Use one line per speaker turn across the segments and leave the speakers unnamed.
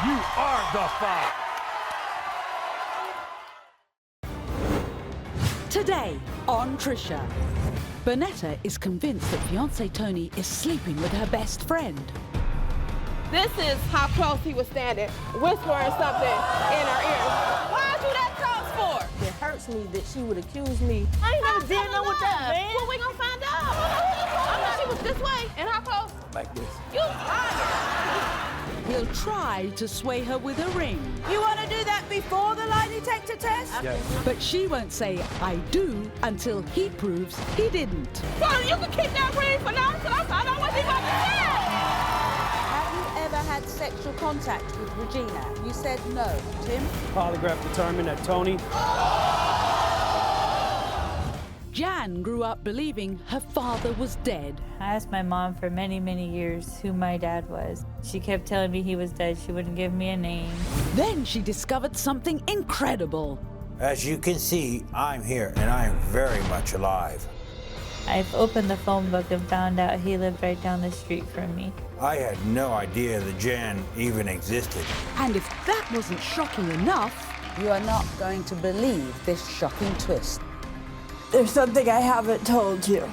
You are the father.
Today on Trisha, Burnetta is convinced that fiancé Tony is sleeping with her best friend.
This is how close he was standing, whispering something in her ear. Why'd you that close for?
It hurts me that she would accuse me.
I ain't never did nothing with that man. Well, we gonna find out. I know she was this way. And how close?
Like this.
You liar.
He'll try to sway her with a ring.
You want to do that before the lie detector test?
Yes.
But she won't say, I do, until he proves he didn't.
Well, you can keep that ring for now until I find out what he about to say.
Have you ever had sexual contact with Regina? You said no. Tim?
Polygraph determined that Tony.
Jan grew up believing her father was dead.
I asked my mom for many, many years who my dad was. She kept telling me he was dead. She wouldn't give me a name.
Then she discovered something incredible.
As you can see, I'm here and I am very much alive.
I've opened the phone book and found out he lived right down the street from me.
I had no idea that Jan even existed.
And if that wasn't shocking enough,
You are not going to believe this shocking twist.
There's something I haven't told you.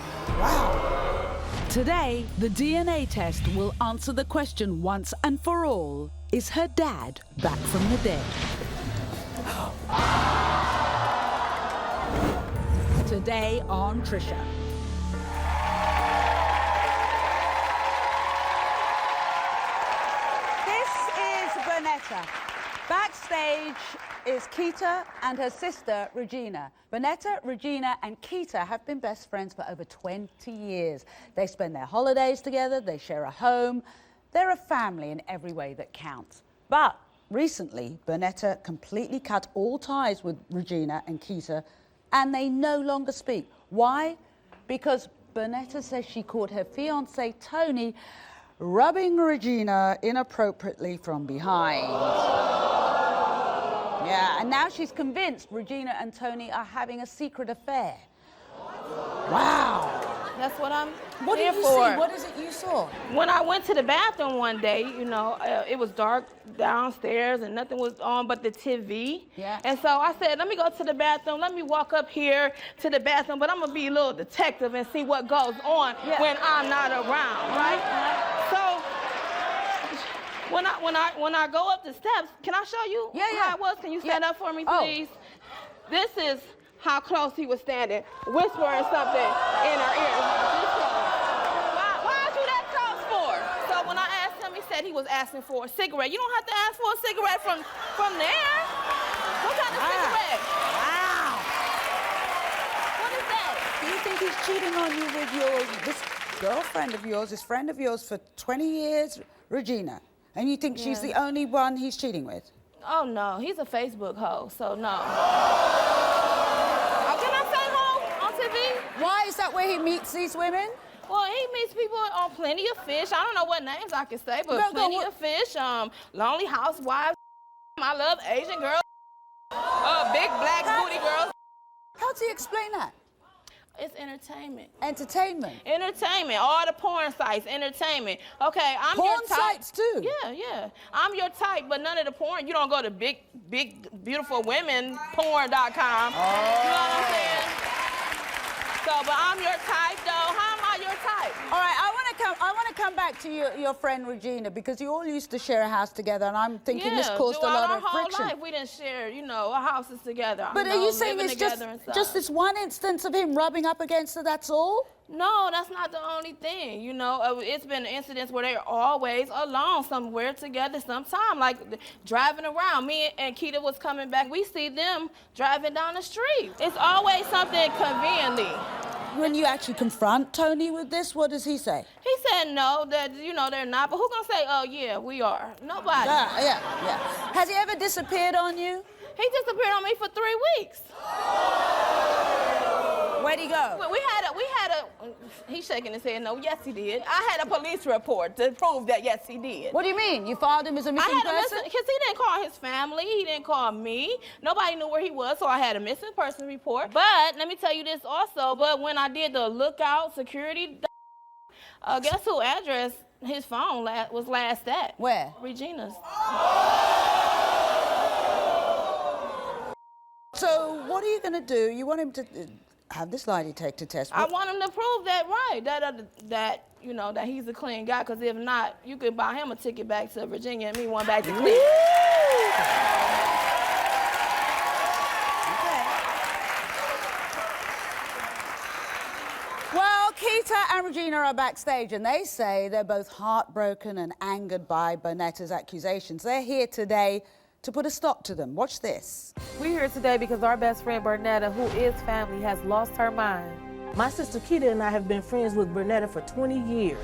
today the DNA test will answer the question once and for all. Is her dad back from the dead? Today on Trisha.
This is Burnetta. Backstage is Keita and her sister, Regina. Burnetta, Regina, and Keita have been best friends for over 20 years. They spend their holidays together, they share a home. They're a family in every way that counts. But recently, Burnetta completely cut all ties with Regina and Keita, and they no longer speak. Why? Because Burnetta says she caught her fiancé, Tony, rubbing Regina inappropriately from behind. Yeah, and now she's convinced Regina and Tony are having a secret affair. Wow.
That's what I'm
What
here
did you
for.
see? What is it you saw?
When I went to the bathroom one day, you know, it was dark downstairs and nothing was on but the TV.
Yeah.
And so I said, let me go to the bathroom. Let me walk up here to the bathroom, but I'm going to be a little detective and see what goes on when I'm not around, right? So when I go up the steps, can I show you how it was? Can you stand up for me, please? This is how close he was standing, whispering something in her ear. Why are you that close for? So when I asked him, he said he was asking for a cigarette. You don't have to ask for a cigarette from there. What kind of cigarette?
Wow.
What is that?
Do you think he's cheating on you with this girlfriend of yours, this friend of yours for 20 years, Regina? And you think she's the only one he's cheating with?
Oh, no. He's a Facebook hoe, so no. Can I say hoe on TV?
Why is that where he meets these women?
Well, he meets people on Plenty of Fish. I don't know what names I can say, but Plenty of Fish, Lonely Housewives. I love Asian girls. Big black booty girls.
How do you explain that?
It's entertainment.
Entertainment.
Entertainment. All the porn sites, entertainment. Okay, I'm your
Porn
type.
sites too?
Yeah. I'm your type, but none of the porn. You don't go to big, beautiful women porn.com. Oh. You know what I'm saying? So, but I'm your type, though. How am I your type?
All right, I want to come back to your friend Regina, because you all used to share a house together, and I'm thinking this caused a lot of friction.
Our whole life we didn't share, you know, our houses together.
But are you saying it's just this one instance of him rubbing up against her, that's all?
No, that's not the only thing. You know, it's been incidents where they're always alone somewhere together sometime, like driving around. Me and Keita was coming back. We see them driving down the street. It's always something conveniently.
When you actually confront Tony with this, what does he say?
He said no, that, you know, they're not. But who gonna say, oh, yeah, we are? Nobody.
Yeah. Has he ever disappeared on you?
He disappeared on me for 3 weeks.
Where'd he go?
We had a, he's shaking his head, no, yes he did. I had a police report to prove that, yes he did.
What do you mean? You filed him as a missing person?
Because he didn't call his family, he didn't call me. Nobody knew where he was, so I had a missing person report. But let me tell you this also, but when I did the lookout security, guess who address His phone was last at.
Where?
Regina's.
So what are you going to do? You want him to have this lie detector test.
I want him to prove that that you know, that he's a clean guy, because if not, you could buy him a ticket back to Virginia and me one back to Cleveland.
Well, Keita and Regina are backstage, and they say they're both heartbroken and angered by Burnetta's accusations. They're here today to put a stop to them. Watch this.
We're here today because our best friend Burnetta, who is family, has lost her mind.
My sister Keita and I have been friends with Burnetta for 20 years.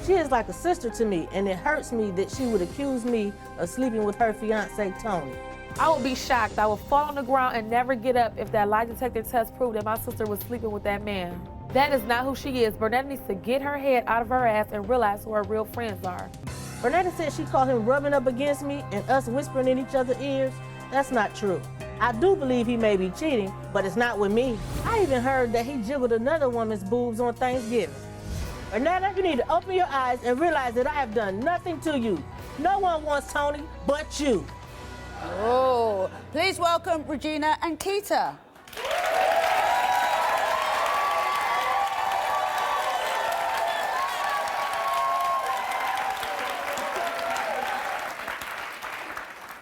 She is like a sister to me, and it hurts me that she would accuse me of sleeping with her fiancé, Tony.
I would be shocked. I would fall on the ground and never get up if that lie detector test proved that my sister was sleeping with that man. That is not who she is. Burnetta needs to get her head out of her ass and realize who her real friends are.
Burnetta said she caught him rubbing up against me and us whispering in each other's ears. That's not true. I do believe he may be cheating, but it's not with me. I even heard that he jiggled another woman's boobs on Thanksgiving. Burnetta, you need to open your eyes and realize that I have done nothing to you. No one wants Tony but you.
Oh, please welcome Regina and Keita.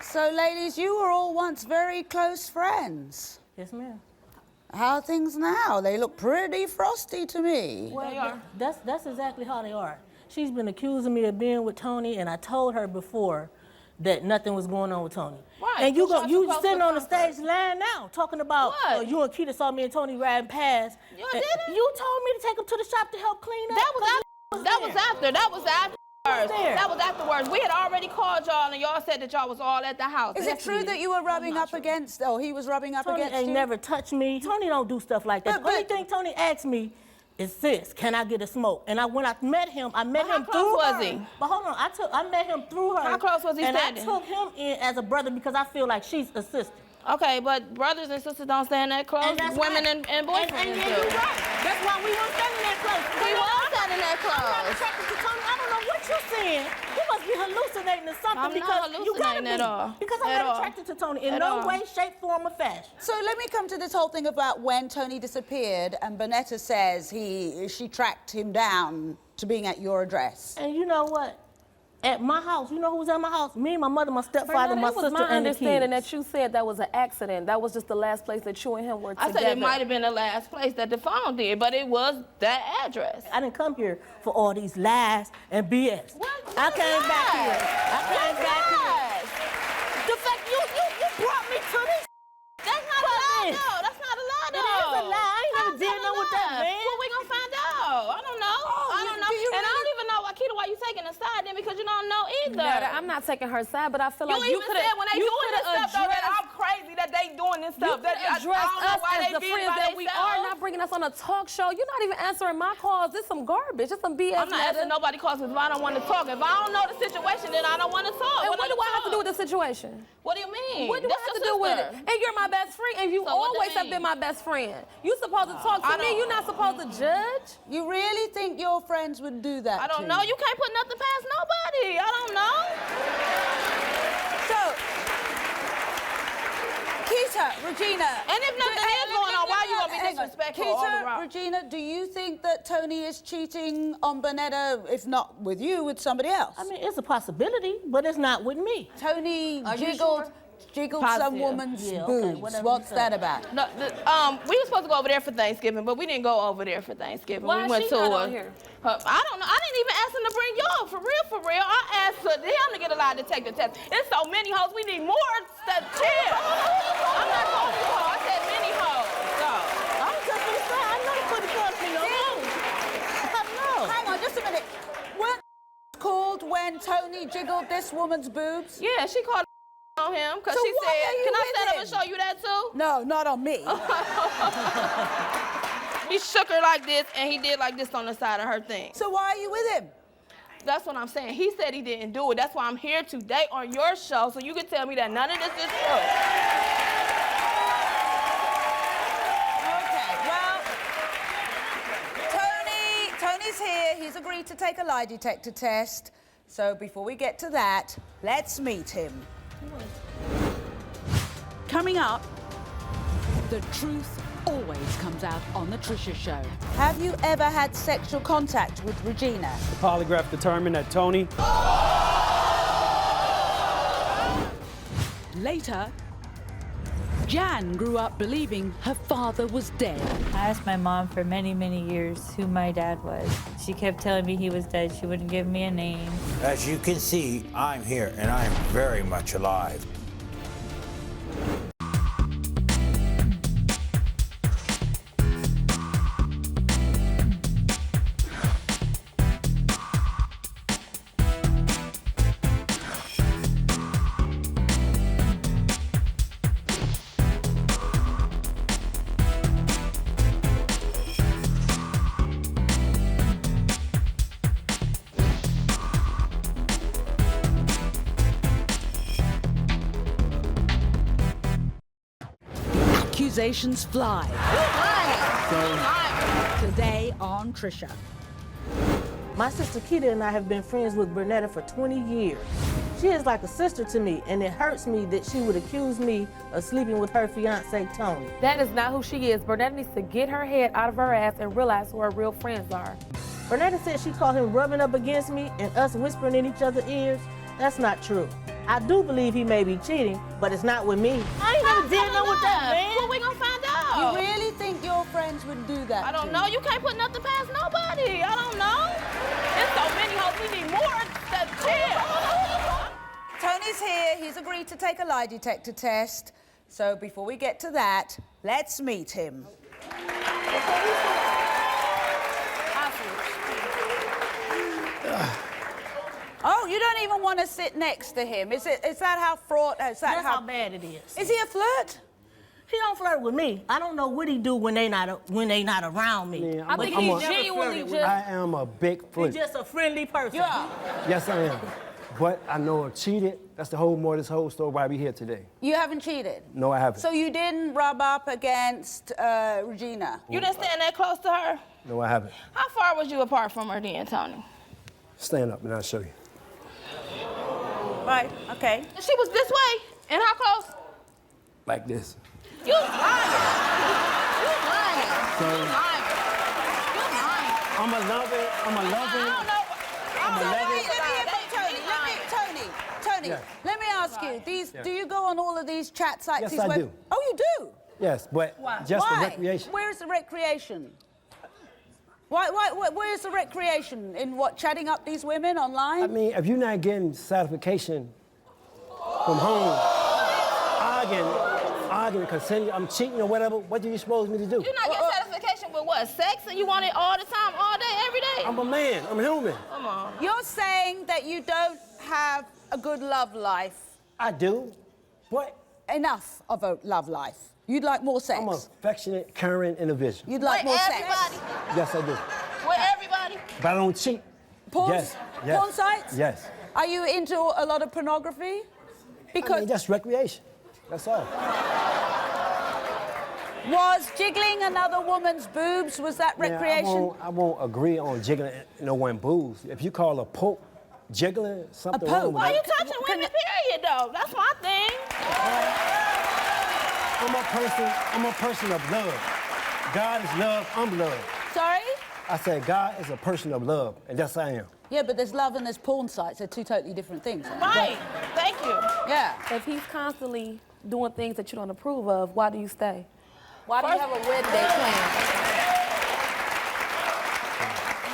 So, ladies, you were all once very close friends.
Yes, ma'am.
How are things now? They look pretty frosty to me.
Well, they are. That's exactly how they are. She's been accusing me of being with Tony, and I told her before that nothing was going on with Tony.
Right.
And you sitting on the stage lying now, talking about you and Keita saw me and Tony riding past.
You didn't?
You told me to take him to the shop to help clean up.
That was after. That was afterwards. We had already called y'all, and y'all said that y'all was all at the house.
Is it true that you were rubbing up against, he was rubbing up
Tony
against
ain't
you?
never touched me. Tony don't do stuff like that. The only thing Tony asked me is, sis, can I get a smoke? And when I met him, through her.
How close was he?
But hold on, I met him through her.
How close was he standing?
And I took him in as a brother because I feel like she's a sister.
Okay, but brothers and sisters don't stand that close. Women and boyfriends do.
You're right. That's why we weren't standing that close.
We were standing that
I'm not
close.
attracted to Tony. I don't know what you're saying. You must be hallucinating or something.
I'm not hallucinating at all.
Because I'm not attracted to Tony in no way, shape, form, or fashion.
So let me come to this whole thing about when Tony disappeared, and Burnetta says she tracked him down to being at your address.
And you know what? At my house, you know who was at my house? Me, my mother, my stepfather, my sister, and the kids.
It was my understanding that you said that was an accident. That was just the last place that you and him were together.
I said it might have been the last place that the phone did, but it was that address.
I didn't come here for all these lies and BS. I came back here. The fact you brought me to this.
That's not a lie, though. That's not a lie, though.
It is a lie. I ain't never did nothing with that man.
Well, we gonna find out. I don't know. I don't know. And I don't even know, Keita, why you taking a side then, because you don't know either.
Netta, I'm not taking her side, but I feel like you could have.
You even said when they doing this stuff, though, that I'm crazy that they doing this stuff.
You address us as the friends that we are, not bringing us on a talk show. You're not even answering my calls. This some garbage. It's some BS.
I'm not answering nobody calls if I don't want to talk. If I don't know the situation, then I don't want to talk.
And what do I have to do with the situation?
What do you mean?
What do I have to do with it? And you're my best friend, and you always have been my best friend. You supposed to talk to me. You're not supposed to judge.
You really think your friends would do that?
I don't know. You can't put nothing past nobody. I don't know.
So, Keita, Regina.
And if nothing is going on, why you gonna be disrespectful all
Keita,
around?
Regina, do you think that Tony is cheating on Burnetta, if not with you, with somebody else?
I mean, it's a possibility, but it's not with me.
Tony jiggled
Positive.
some woman's boobs. What's that about?
No, we were supposed to go over there for Thanksgiving, but we didn't go over there for Thanksgiving.
Why
we went
she
to
not on here?
I don't know. I didn't even ask him to bring y'all. For real. I asked him to get a lie detector test. It's so many hoes. We need more to chill. I'm not calling you hoes. I said many hoes. So.
I'm just gonna say, I know you couldn't call me no more. I know.
Hang on, just a minute. Weren't called when Tony jiggled this woman's boobs?
Yeah, she called on him because she said, can I stand up and show you that too?
No, not on me.
He shook her like this, and he did like this on the side of her thing.
So why are you with him?
That's what I'm saying. He said he didn't do it. That's why I'm here today on your show, so you can tell me that none of this is true.
Okay, well, Tony Tony's here. He's agreed to take a lie detector test. So before we get to that, let's meet him.
Coming up, the truth always comes out on the Trisha Show.
Have you ever had sexual contact with Regina?
The polygraph determined that Tony.
Later, Jan grew up believing her father was dead.
I asked my mom for many, many years who my dad was. She kept telling me he was dead. She wouldn't give me a name.
As you can see, I'm here and I am very much alive.
Accusations fly. Today on Trisha.
My sister Keita and I have been friends with Burnetta for 20 years. She is like a sister to me, and it hurts me that she would accuse me of sleeping with her fiancé, Tony.
That is not who she is. Burnetta needs to get her head out of her ass and realize who her real friends are.
Burnetta said she caught him rubbing up against me and us whispering in each other's ears. That's not true. I do believe he may be cheating, but it's not with me. I ain't never did nothing with that man.
Well, we gonna find out.
You really think your friends would do that?
I don't know. You can't put nothing past nobody. I don't know. There's so many hoes. We need more to chill.
Tony's here. He's agreed to take a lie detector test. So before we get to that, let's meet him. Oh, you don't even want to sit next to him. Is that how fraught? That's
how bad it is.
Is he a flirt?
He don't flirt with me. I don't know what he do when they not around me.
Yeah,
I think he genuinely just...
I am a big flirt.
He's just a friendly person.
Yeah.
Yes, I am. But I know I cheated. That's the whole more of this whole story why we here today.
You haven't cheated?
No, I haven't.
So you didn't rub up against Regina?
You didn't stand that close to her?
No, I haven't.
How far was you apart from her then, Tony?
Stand up and I'll show you.
Right, okay.
She was this way. And how close?
Like this.
You lying. You lying.
So,
You lying. You lying.
I'm a lover. I'm a lover.
I don't know.
I'm a lover.
Tony,
Yeah.
let me ask you, do you go on all of these chat sites?
Yes,
these
I do.
Oh, you do?
Yes, but just
Why?
for recreation.
Where's the recreation? Where's the recreation? In what, chatting up these women online?
I mean, if you're not getting satisfaction from home, arguing because I'm cheating or whatever, what do you suppose me to do?
You're not getting satisfaction with what? Sex? And you want it all the time, all day, every day?
I'm a man. I'm human.
Come on.
You're saying that you don't have a good love life.
I do. But
Enough of a love life. You'd like more sex.
I'm an affectionate, caring individual.
You'd like
With
more
everybody?
sex.
Yes, I do.
With everybody?
But I don't cheat.
Porn,
Yes, yes.
porn sites?
Yes.
Are you into a lot of pornography? Because
I mean, that's recreation. That's all.
was jiggling another woman's boobs, was that recreation?
Yeah, I won't agree on jiggling no one boobs. If you call a poke jiggling, something wrong with
Why you
that.
touching women, period, though? That's my thing.
I'm a person of love. God is love, I'm love.
Sorry?
I said God is a person of love, and that's I am.
Yeah, but there's love and there's porn sites. They're two totally different things.
Right. Thank you.
Yeah.
If he's constantly doing things that you don't approve of, why do you stay?
Why do you have a wedding day planned?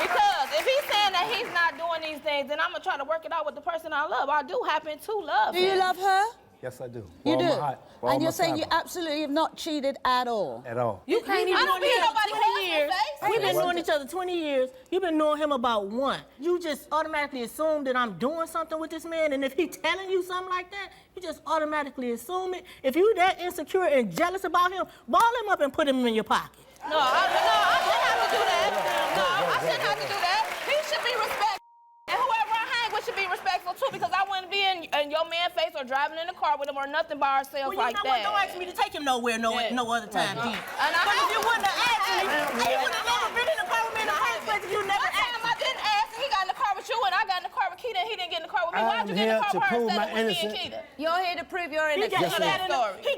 Because if he's saying that he's not doing these things, then I'm going to try to work it out with the person I love. I do happen to love
Do you
him.
love her?
Yes, I do.
You
With
do?
all my heart, with all
And
my
you're saying you
fiber.
absolutely have not cheated at all?
At all.
You can't even
I don't
know
be
each other
nobody
20 years.
face.
We've been knowing each other 20 years. You've been knowing him about 1. You just automatically assume that I'm doing something with this man, and if he's telling you something like that, you just automatically assume it. If you that insecure and jealous about him, ball him up and put him in your pocket.
No, I shouldn't have to do that. No, I shouldn't have to do that. He should be respectful. And whoever I hang with should be respectful careful too, because I wouldn't be in your man's face or driving in the car with him or nothing by ourselves like that.
Well, don't ask me to take him nowhere no other time.
And
But if you wouldn't have asked me, he would have never been in the car with me in the first place if you never asked me.
I didn't ask, he got in the car with you and I got in the car with Keita and he didn't get in the car with me. Why'd you get in the car with her instead of with me and Keita?
You're here to prove your
He
innocence.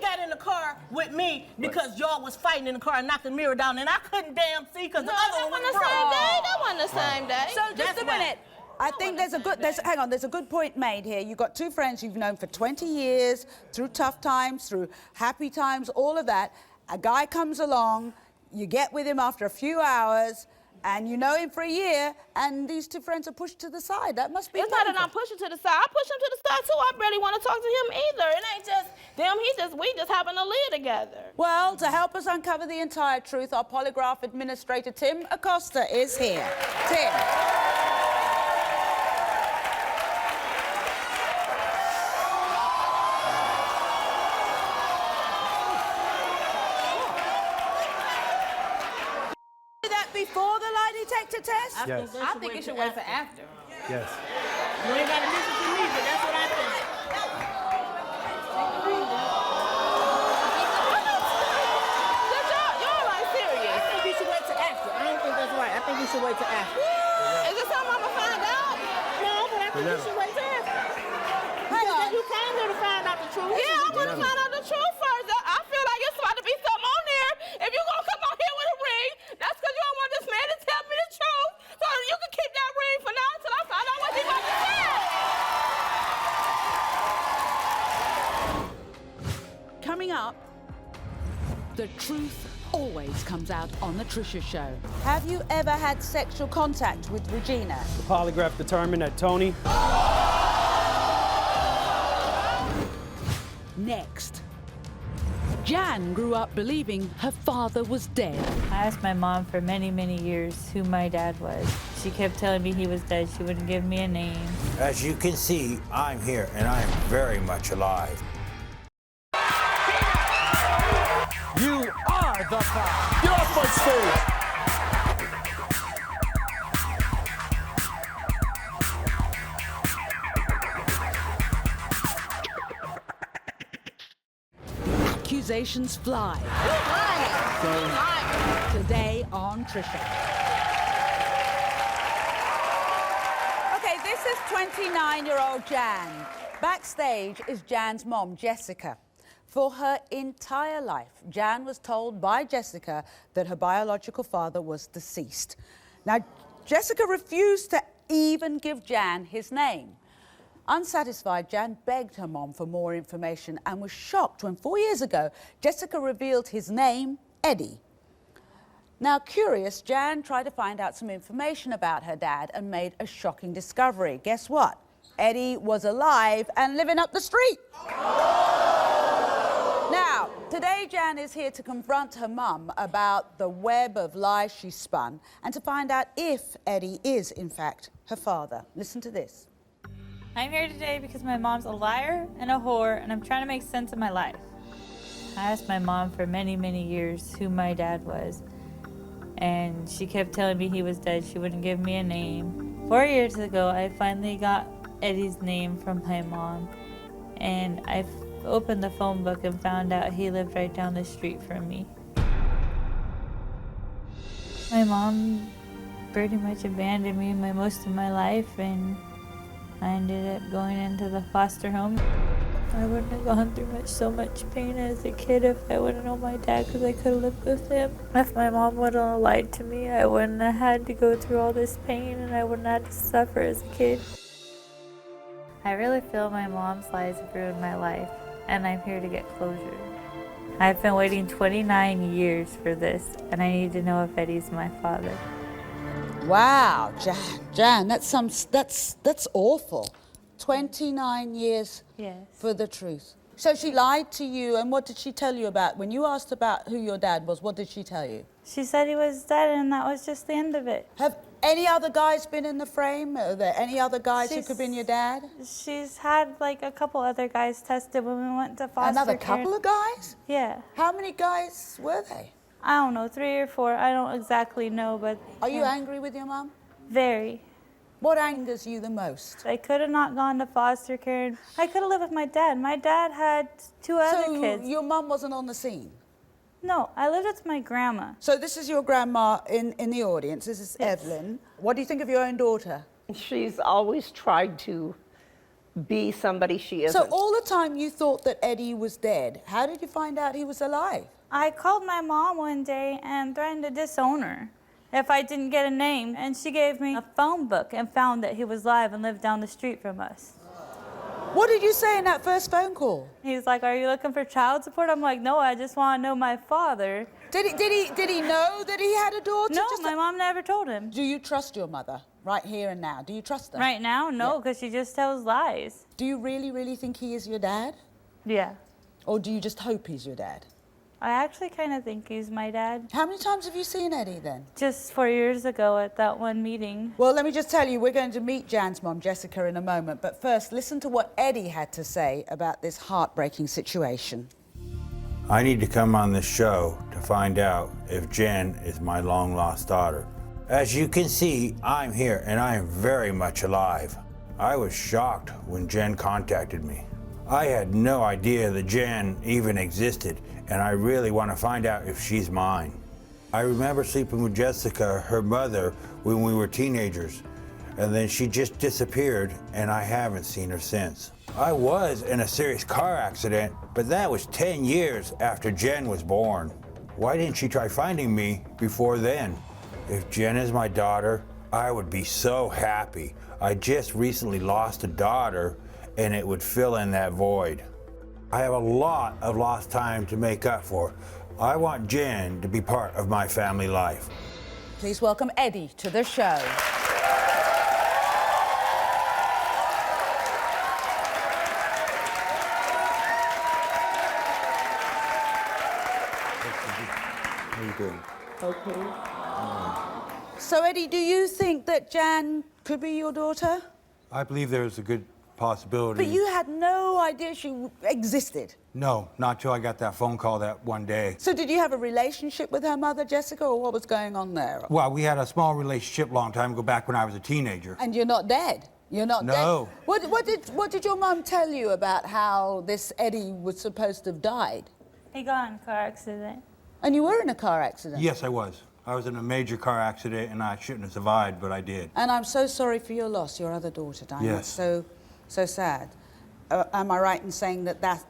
got in the car with me because y'all was fighting in the car and knocked the mirror down, and I couldn't damn see because the other one was broke.
That wasn't the same day.
So just a minute. I think there's a good point made here. You've got two friends you've known for 20 years, through tough times, through happy times, all of that. A guy comes along, you get with him after a few hours, and you know him for a year, and these two friends are pushed to the side. That must be
It's not that I'm pushing to the side. I push him to the side too. I barely want to talk to him either. It ain't just them. We just happen to live together.
Well, to help us uncover the entire truth, our polygraph administrator, Tim Acosta, is here. Tim. Before the lie detector test?
Yes.
I think it should wait for after.
Yes.
You ain't got to listen to me, but that's what I think.
Y'all ain't serious.
I think you should wait till after. I don't think that's right. I think you should wait till after.
Is it something I'm going to find out?
No, but I think you should wait till after.
Hang on.
You came here to find out the truth.
Yeah, I want to find out the truth first. I feel like it's about to be something on there. If you're going to come on here with a ring, that's because you don't want this man to tell me the truth. So you can keep that ring for now until I find out what he's about to say.
Coming up, the truth always comes out on the Trisha Show.
Have you ever had sexual contact with Regina?
The polygraph determined that Tony.
Next, Jan grew up believing her father was dead.
I asked my mom for many, many years who my dad was. She kept telling me he was dead. She wouldn't give me a name.
As you can see, I'm here and I am very much alive.
You are the cop. Get off my stage.
Accusations fly. Today on Trisha.
Okay, this is 29-year-old Jan. Backstage is Jan's mom, Jessica. For her entire life, Jan was told by Jessica that her biological father was deceased. Now, Jessica refused to even give Jan his name. Unsatisfied, Jan begged her mom for more information and was shocked when 4 years ago, Jessica revealed his name, Eddie. Now, curious, Jan tried to find out some information about her dad and made a shocking discovery. Guess what? Eddie was alive and living up the street. Now, today Jan is here to confront her mum about the web of lies she spun and to find out if Eddie is, in fact, her father. Listen to this.
I'm here today because my mom's a liar and a whore, and I'm trying to make sense of my life. I asked my mom for many, many years who my dad was, and she kept telling me he was dead. She wouldn't give me a name. 4 years ago, I finally got Eddie's name from my mom, and I opened the phone book and found out he lived right down the street from me. My mom pretty much abandoned me most of my life, and I ended up going into the foster home. I wouldn't have gone through so much pain as a kid if I wouldn't know my dad, because I could have lived with him. If my mom wouldn't have lied to me, I wouldn't have had to go through all this pain, and I wouldn't have had to suffer as a kid. I really feel my mom's lies have ruined my life, and I'm here to get closure. I've been waiting 29 years for this, and I need to know if Eddie's my father.
Wow, Jan, that's awful. 29 years
Yes.
for the truth. So she lied to you, and what did she tell you about? When you asked about who your dad was, what did she tell you?
She said he was dead, and that was just the end of it.
Have any other guys been in the frame? Are there any other guys who could have been your dad?
She's had like a couple other guys tested when we went to foster
Another
care.
couple of guys?
Yeah.
How many guys were they?
I don't know, 3 or 4. I don't exactly know, but...
Are you angry with your mom?
Very.
What angers you the most?
I could have not gone to foster care. I could have lived with my dad. My dad had 2 other kids.
So your mum wasn't on the scene?
No, I lived with my grandma.
So this is your grandma in the audience. This is
Yes.
Evelyn. What do you think of your own daughter?
She's always tried to be somebody she isn't.
So all the time you thought that Eddie was dead. How did you find out he was alive?
I called my mom one day and threatened to disown her if I didn't get a name. And she gave me a phone book and found that he was alive and lived down the street from us.
What did you say in that first phone call?
He's like, "Are you looking for child support?" I'm like, "No, I just want to know my father."
Did he know that he had a daughter?
No, my mom never told him.
Do you trust your mother right here and now? Do you trust her?
Right now, no, because she just tells lies.
Do you really, really think he is your dad?
Yeah.
Or do you just hope he's your dad?
I actually kind of think he's my dad.
How many times have you seen Eddie then?
Just 4 years ago at that one meeting.
Well, let me just tell you, we're going to meet Jan's mom, Jessica, in a moment. But first, listen to what Eddie had to say about this heartbreaking situation.
I need to come on this show to find out if Jen is my long-lost daughter. As you can see, I'm here and I am very much alive. I was shocked when Jen contacted me. I had no idea that Jen even existed, and I really want to find out if she's mine. I remember sleeping with Jessica, her mother, when we were teenagers, and then she just disappeared, and I haven't seen her since. I was in a serious car accident, but that was 10 years after Jen was born. Why didn't she try finding me before then? If Jen is my daughter, I would be so happy. I just recently lost a daughter, and it would fill in that void. I have a lot of lost time to make up for. I want Jen to be part of my family life.
Please welcome Eddie to the show.
How you doing?
Okay.
So, Eddie, do you think that Jan could be your daughter?
I believe there's a good possibility.
But you had no idea she existed.
No, not till I got that phone call that one day.
So did you have a relationship with her mother, Jessica, or what was going on there?
Well, we had a small relationship a long time ago, back when I was a teenager.
And you're not dead? You're not
No.
dead? What did your mum tell you about how this Eddie was supposed to have died?
He got in a car accident.
And you were in a car accident?
Yes, I was. I was in a major car accident, and I shouldn't have survived, but I did.
And I'm so sorry for your loss, your other daughter, Diane.
Yes.
It's so sad. Am I right in saying that that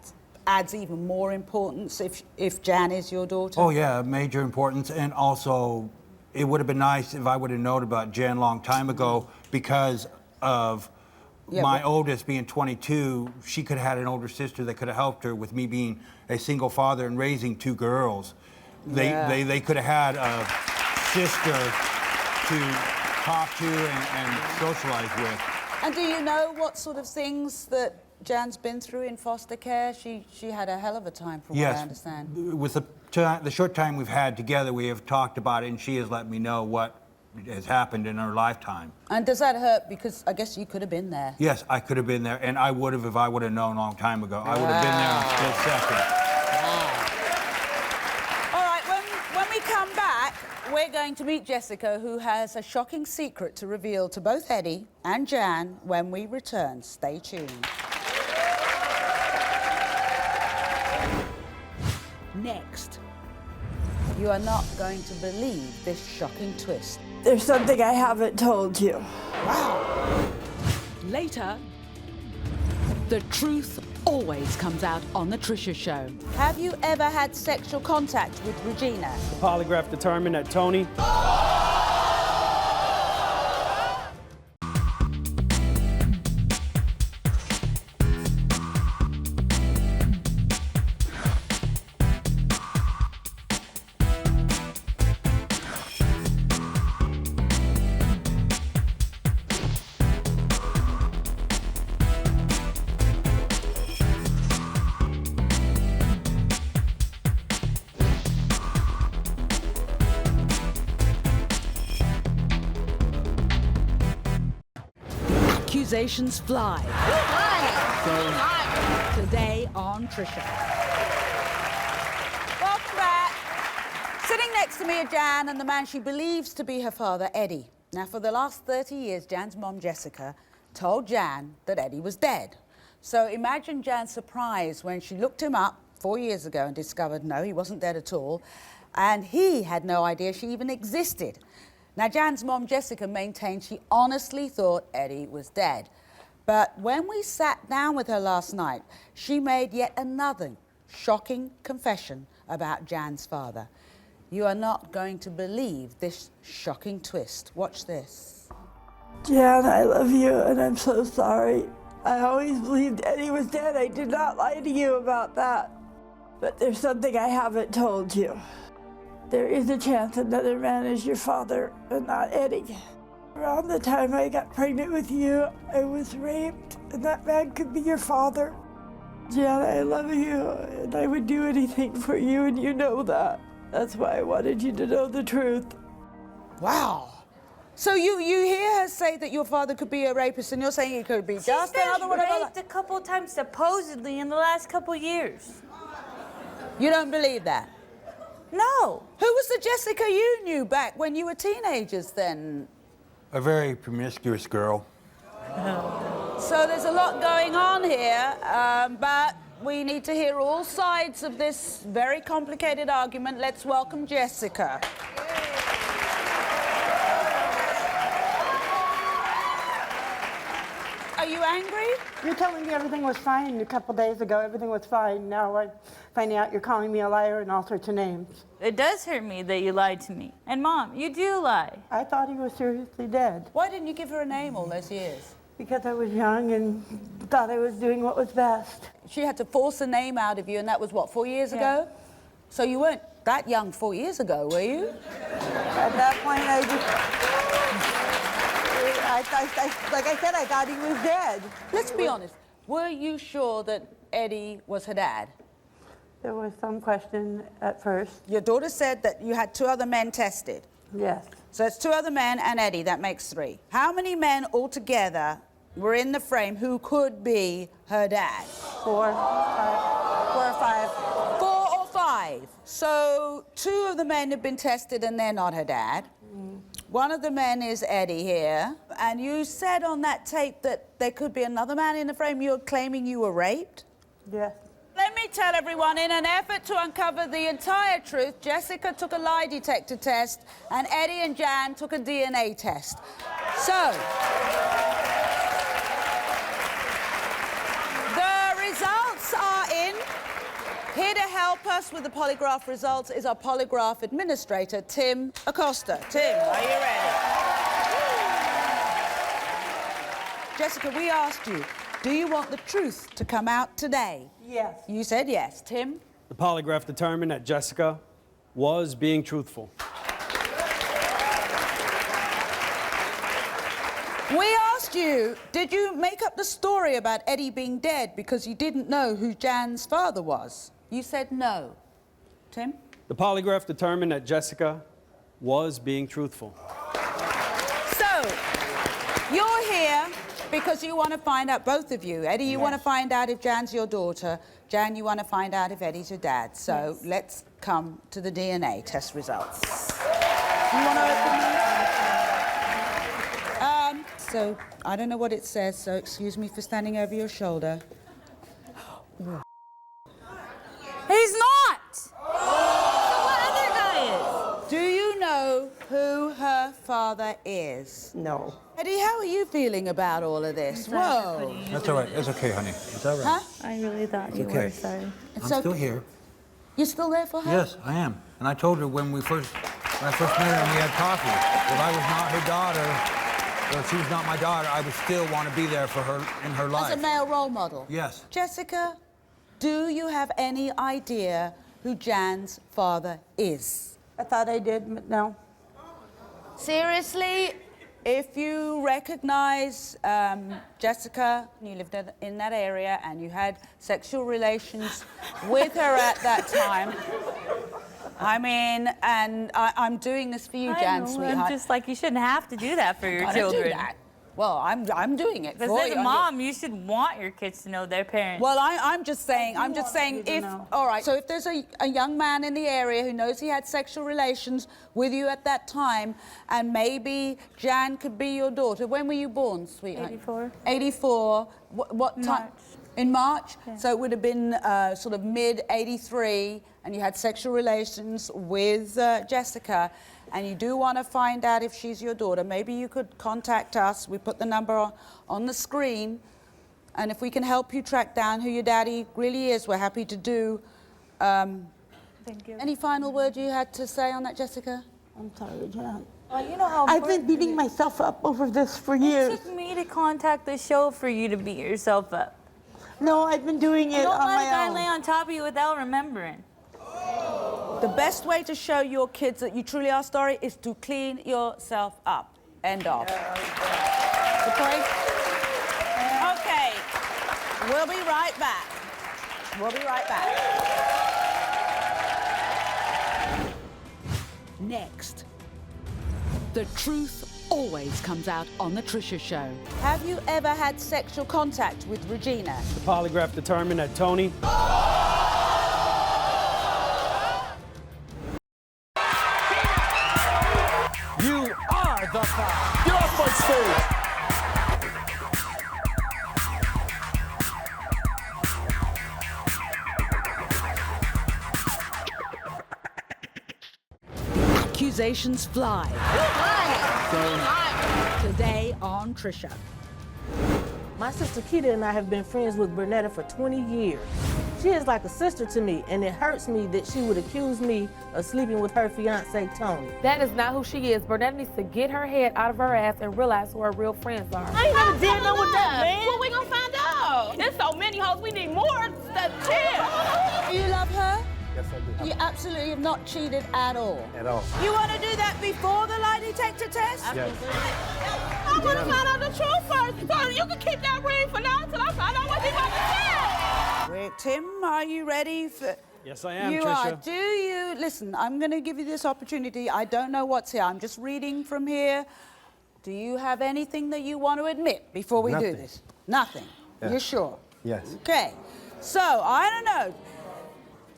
adds even more importance if Jan is your daughter?
Oh, yeah, major importance. And also, it would have been nice if I would have known about Jen a long time ago because of my oldest being 22. She could have had an older sister that could have helped her with me being a single father and raising 2 girls. They could have had a sister to talk to and socialize with. And
do you know what sort of things that Jan's been through in foster care? She had a hell of a time, from what I understand.
Yes. With the short time we've had together, we have talked about it, and she has let me know what has happened in her lifetime.
And does that hurt? Because I guess you could have been there.
Yes, I could have been there, and I would have if I would have known a long time ago. I would have been there in a split second.
All right, when we come back, we're going to meet Jessica, who has a shocking secret to reveal to both Eddie and Jan when we return. Stay tuned.
Next.
You are not going to believe this shocking twist.
There's something I haven't told you.
Wow.
Later, the truth always comes out on The Trisha Show.
Have you ever had sexual contact with Regina?
The polygraph determined that Tony...
Accusations fly. Today on Trisha.
Welcome back. Sitting next to me are Jan and the man she believes to be her father, Eddie. Now, for the last 30 years, Jan's mom, Jessica, told Jan that Eddie was dead. So imagine Jan's surprise when she looked him up 4 years ago and discovered, no, he wasn't dead at all. And he had no idea she even existed. Now, Jan's mom, Jessica, maintained she honestly thought Eddie was dead. But when we sat down with her last night, she made yet another shocking confession about Jan's father. You are not going to believe this shocking twist. Watch this.
Jan, I love you, and I'm so sorry. I always believed Eddie was dead. I did not lie to you about that. But there's something I haven't told you. There is a chance another man is your father, and not Eddie. Around the time I got pregnant with you, I was raped, and that man could be your father. Jan, I love you, and I would do anything for you, and you know that. That's why I wanted you to know the truth.
Wow. So you hear her say that your father could be a rapist, and you're saying he could be just another one of our...
raped a couple times supposedly in the last couple years.
You don't believe that?
No.
Who was the Jessica you knew back when you were teenagers then?
A very promiscuous girl.
So there's a lot going on here, but we need to hear all sides of this very complicated argument. Let's welcome Jessica. Are you angry?
You're telling me everything was fine a couple days ago. Everything was fine. Now I'm finding out you're calling me a liar and all sorts of names.
It does hurt me that you lied to me. And Mom, you do lie.
I thought he was seriously dead.
Why didn't you give her a name all those years?
Because I was young and thought I was doing what was best.
She had to force a name out of you, and that was, what, 4 years ago? So you weren't that young 4 years ago, were you?
At that point, I like I said, I thought he was dead.
Let's be honest. Were you sure that Eddie was her dad?
There was some question at first.
Your daughter said that you had 2 other men tested.
Yes.
So it's 2 other men and Eddie, that makes 3. How many men altogether were in the frame who could be her dad?
4 or 5.
4 or 5. So 2 of the men have been tested and they're not her dad. One of the men is Eddie here. And you said on that tape that there could be another man in the frame. You're claiming you were raped?
Yes.
Let me tell everyone, in an effort to uncover the entire truth, Jessica took a lie detector test and Eddie and Jan took a DNA test. So, the results are in. Here to help us with the polygraph results is our polygraph administrator, Tim Acosta. Tim, are you ready? Jessica, we asked you, do you want the truth to come out today?
Yes.
You said yes. Tim?
The polygraph determined that Jessica was being truthful.
We asked you, did you make up the story about Eddie being dead because you didn't know who Jan's father was? You said no. Tim?
The polygraph determined that Jessica was being truthful.
So, you're here because you want to find out, both of you. Eddie, you want to find out if Jan's your daughter. Jan, you want to find out if Eddie's your dad. So, let's come to the DNA test results. You want to open these? So, I don't know what it says, so excuse me for standing over your shoulder.
He's not! So what other guy is?
Do you know who her father is?
No.
Eddie, how are you feeling about all of this? Whoa.
That's all right. That's okay, honey. It's all right.
Huh?
I really thought you
okay.
were, sorry.
I'm still here.
You're still there for her?
Yes, I am. And I told her when I first met her and we had coffee, if I was not her daughter, or if she was not my daughter, I would still want to be there for her in her life.
As a male role model?
Yes.
Jessica, do you have any idea who Jan's father is?
I thought I did, but no.
Seriously? If you recognize Jessica, you lived in that area and you had sexual relations with her at that time, I mean, and I'm doing this for you, Jan, sweetheart.
I'm just like, you shouldn't have to do that for your
Gotta
children.
do that. Well, I'm doing it
Because
for
as
you.
a mom, you should want your kids to know their parents.
Well, I'm just saying if, all right, so if there's a young man in the area who knows he had sexual relations with you at that time, and maybe Jan could be your daughter. When were you born, sweetheart?
84.
84. What time?
March.
In March?
Yeah.
So it would have been sort of mid-83, and you had sexual relations with Jessica, and you do want to find out if she's your daughter. Maybe you could contact us. We put the number on the screen, and if we can help you track down who your daddy really is, we're happy to do.
Thank you.
Any final word you had to say on that, Jessica?
I'm sorry, Jan.
You know how
I've been beating myself up over this for years.
It took me to contact the show for you to beat yourself up.
No, I've been doing it
Don't
on
let a guy
my own.
lay on top of you without remembering.
The best way to show your kids that you truly are sorry is to clean yourself up. End of. Okay? Okay. We'll be right back. We'll be right back.
Next. The truth always comes out on The Trisha Show.
Have you ever had sexual contact with Regina?
The polygraph determined that Tony
You are the fire. Get off my stage.
Accusations fly. Today on Trisha.
My sister Keita and I have been friends with Burnetta for 20 years. She is like a sister to me, and it hurts me that she would accuse me of sleeping with her fiancé, Tony.
That is not who she is. Burnetta needs to get her head out of her ass and realize who her real friends are.
I ain't never did nothing with that man. Well, we gonna find out. There's so many hoes. We need more.
Do you love her?
Yes, I do.
You absolutely have not cheated at all.
At all.
You want to do that before the lie detector test?
Yes.
I want to find out the truth first. So you can keep that ring for now until I find out what he about to say.
Wait, Tim, are you ready for...
Yes, I am,
You
Trisha.
are. Do you... Listen, I'm going to give you this opportunity. I don't know what's here. I'm just reading from here. Do you have anything that you want to admit before we
Nothing.
do this? Nothing.
Yeah.
You're sure?
Yes.
Okay. So, I don't know.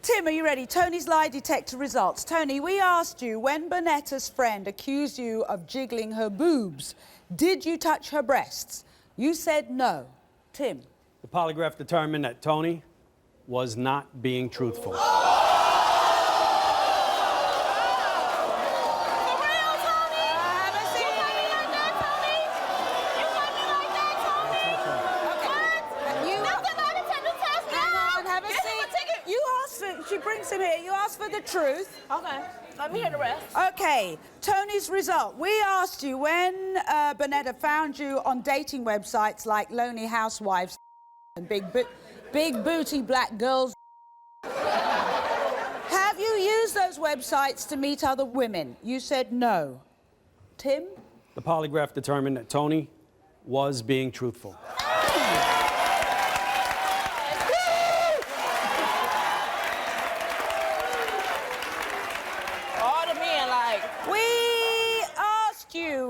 Tim, are you ready? Tony's lie detector results. Tony, we asked you when Burnetta's friend accused you of jiggling her boobs, did you touch her breasts? You said no. Tim?
The polygraph determined that Tony was not being truthful.
She brings him here. You asked for the truth.
Okay. Let me hear the rest.
Okay. Tony's result. We asked you when Burnetta found you on dating websites like Lonely Housewives and Big Booty Black Girls. Have you used those websites to meet other women? You said no. Tim?
The polygraph determined that Tony was being truthful.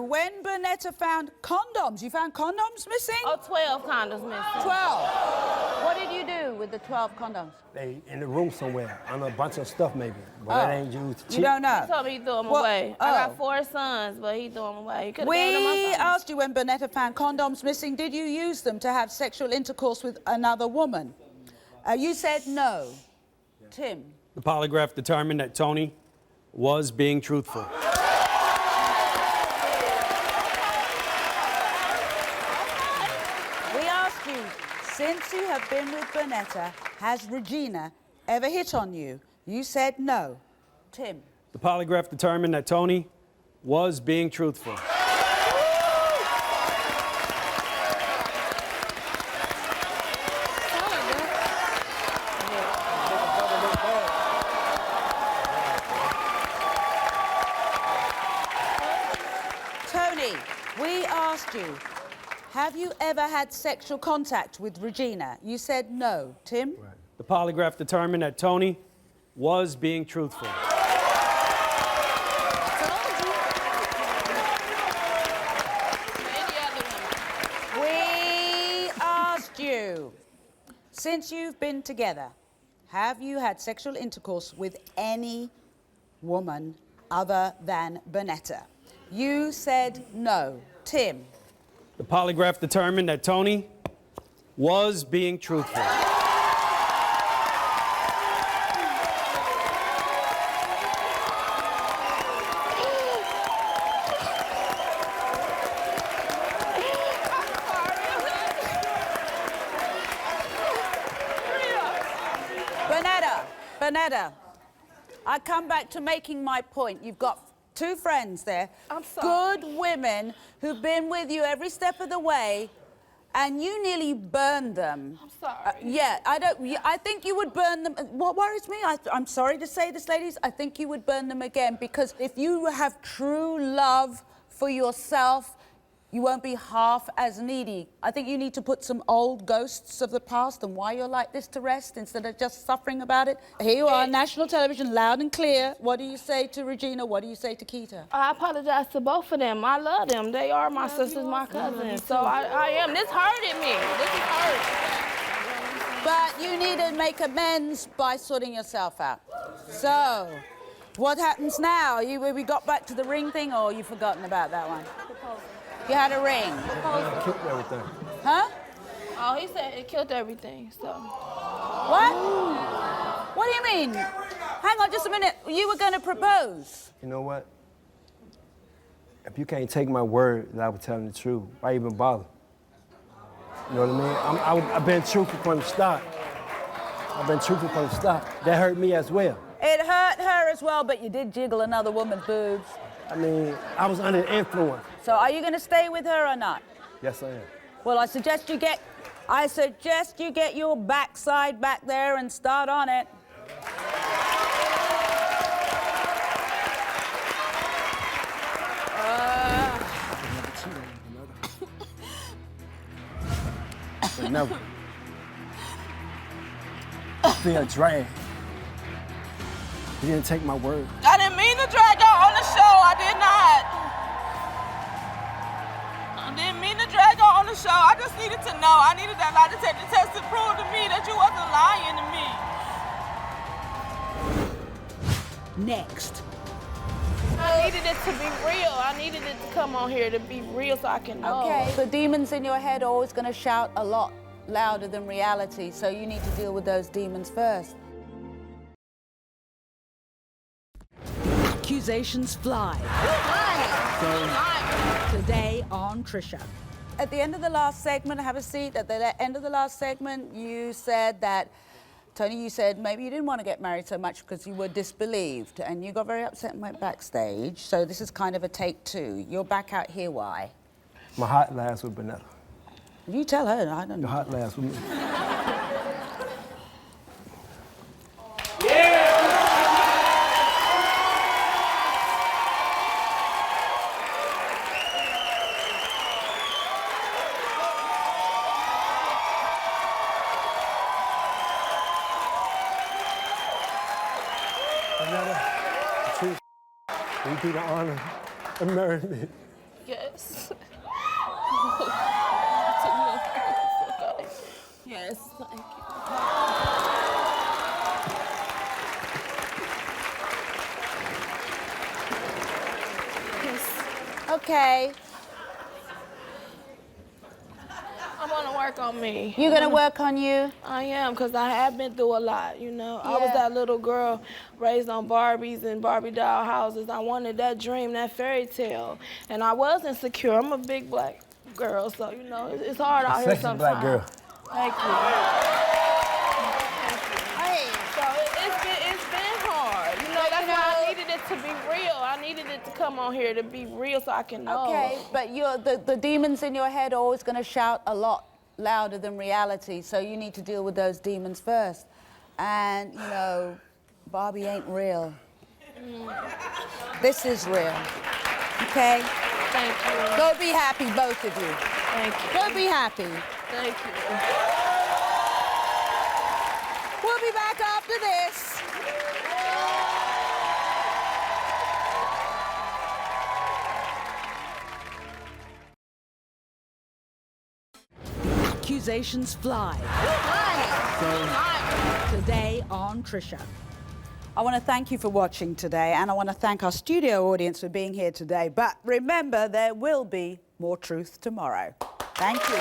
When Burnetta found condoms, you found condoms missing?
Oh, 12 condoms missing.
12. What did you do with the 12 condoms?
They in the room somewhere, on a bunch of stuff maybe. But that ain't used.
You don't know?
He told me he threw them away. I got 4 sons, but he threw them away. He could've gave them
We
my sons.
asked you when Burnetta found condoms missing, did you use them to have sexual intercourse with another woman? You said no. Tim?
The polygraph determined that Tony was being truthful.
Since you have been with Burnetta, has Regina ever hit on you? You said no. Tim?
The polygraph determined that Tony was being truthful.
Tony, we asked you, have you ever had sexual contact with Regina? You said no. Tim?
Right. The polygraph determined that Tony was being truthful.
Since you've been together, have you had sexual intercourse with any woman other than Burnetta? You said no. Tim?
The polygraph determined that Tony was being truthful.
Burnetta, I come back to making my point. You've got two friends there.
I'm sorry.
Good women who've been with you every step of the way, and you nearly burned them.
I'm sorry.
Yeah, I think you would burn them. What worries me, I'm sorry to say this, ladies, I think you would burn them again, because if you have true love for yourself, you won't be half as needy. I think you need to put some old ghosts of the past and why you're like this to rest instead of just suffering about it. Here you are on national television, loud and clear. What do you say to Regina? What do you say to Keita?
I apologize to both of them. I love them. They are my sisters, my cousins. So I am. This hurted me. This is hurt.
But you need to make amends by sorting yourself out. So, what happens now? We got back to the ring thing, or you've forgotten about that one? You had a ring.
It killed everything.
Huh?
Oh, he said it killed everything, so.
What? What do you mean? Hang on just a minute. You were going to propose.
You know what? If you can't take my word that I was telling the truth, why even bother? You know what I mean? I've been truthful from the start. I've been truthful from the start. That hurt me as well.
It hurt her as well, but you did jiggle another woman's boobs.
I mean, I was under influence.
So are you going to stay with her or not?
Yes, I am.
Well, I suggest you get your backside back there and start on it.
But never. I feel dragged. You didn't take my word.
I didn't mean to drag y'all on the show. I did not. I didn't mean to drag y'all on the show. I just needed to know. I needed that lie detector test to prove to me that you wasn't lying to me.
Next.
I needed it to be real. I needed it to come on here to be real so I can know.
Okay. The demons in your head are always going to shout a lot louder than reality, so you need to deal with those demons first.
Accusations fly. Today on Trisha.
At the end of the last segment, have a seat. At the end of the last segment, you said that, Tony, you said maybe you didn't want to get married so much because you were disbelieved, and you got very upset and went backstage. So this is kind of a take two. You're back out here, why?
My hot lasts with Burnetta.
You tell her, I don't know.
Your hot lasts with me. Will you do the honor of marrying me?
Yes. Yes, thank you. Yes.
Okay.
I want to work on me.
You're going to work on you?
I am, because I have been through a lot, you know. I was that little girl raised on Barbies and Barbie doll houses. I wanted that dream, that fairy tale. And I was insecure. I'm a big black girl, so, you know, it's hard out here sometimes.
Black girl.
Thank you. Hey, so it's been hard. You know, that's why I needed it to be real. I needed it to come on here to be real so I can know.
Okay, but the demons in your head are always going to shout a lot louder than reality, so you need to deal with those demons first. And, you know, Barbie ain't real. This is real. Okay?
Thank you.
Go be happy, both of you.
Thank you.
Go be happy.
Thank you.
We'll be back after this.
Accusations fly. Today on Trisha.
I want to thank you for watching today, and I want to thank our studio audience for being here today. But remember, there will be more truth tomorrow. Thank you.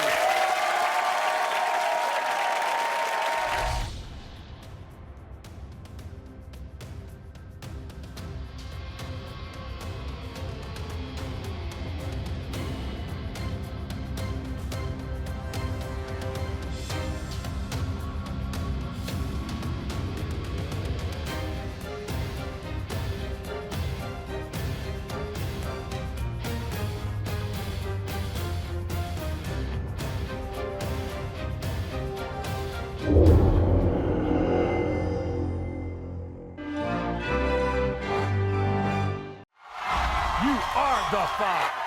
You are the Five.